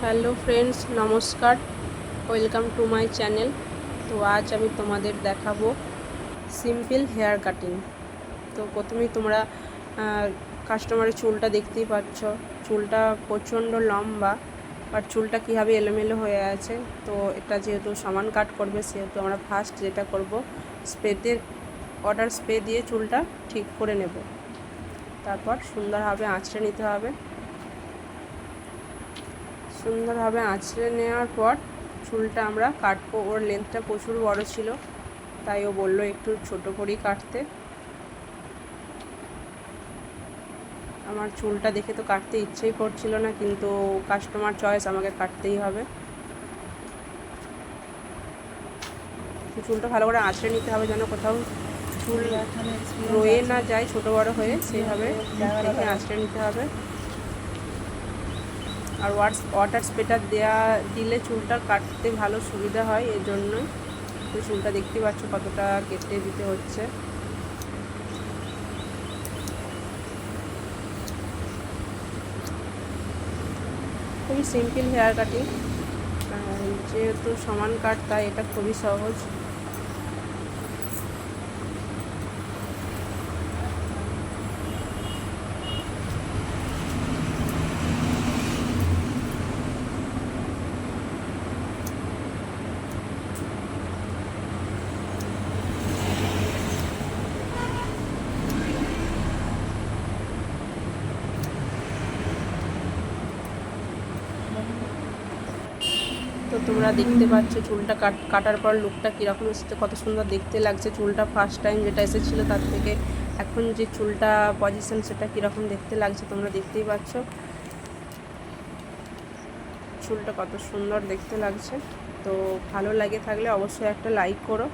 Hello friends, নমস্কার। Welcome to my channel. তো আজ আমি তোমাদের দেখাবো সিম্পল হেয়ার কাটিং। তো প্রথমেই তোমরা কাস্টমারের চুলটা দেখতেই পাচ্ছ। চুলটা প্রচণ্ড লম্বা, আর চুলটা কীভাবে এলোমেলো হয়ে আছে। তো এটা যেহেতু সমান কাট করবে, সেহেতু আমরা ফার্স্ট যেটা করব, ওয়াটার স্প্রে দিয়ে চুলটা ঠিক করে নেব। তারপর সুন্দরভাবে আঁচড়ে নিতে হবে। সুন্দরভাবে আঁচড়ে নেওয়ার পর চুলটা আমরা কাটবো। ওর লেন্থটা প্রচুর বড় ছিল, তাই ও বললো একটু ছোট করেই কাটতে। আমার চুলটা দেখে তো কাটতে ইচ্ছেই করছিল না, কিন্তু কাস্টমার চয়েস, আমাকে কাটতেই হবে। চুলটা ভালো করে আঁচড়ে নিতে হবে, যেন কোথাও চুল রয়ে না যায় ছোট বড় হয়ে, সেইভাবে দেখে আঁচড়ে নিতে হবে। আর ওয়াটার স্প্রেটা দিলে চুলটা কাটতে ভালো সুবিধা হয়, এর জন্যই। তো চুলটা দেখতে পাচ্ছ কতটা কেটে দিতে হচ্ছে। খুবই সিম্পল হেয়ার কাটিং, যেহেতু সমান কাট, তাই এটা খুবই সহজ। তো তোমরা দেখতে পাচ্ছ চুলটা কাটার পর লুকটা কীরকম এসেছে, কত সুন্দর দেখতে লাগছে। চুলটা ফার্স্ট টাইম যেটা এসেছিলো তার থেকে এখন যে চুলটা পজিশন, সেটা কীরকম দেখতে লাগছে তোমরা দেখতেই পাচ্ছ। চুলটা কত সুন্দর দেখতে লাগছে। তো ভালো লাগে থাকলে অবশ্যই একটা লাইক করো।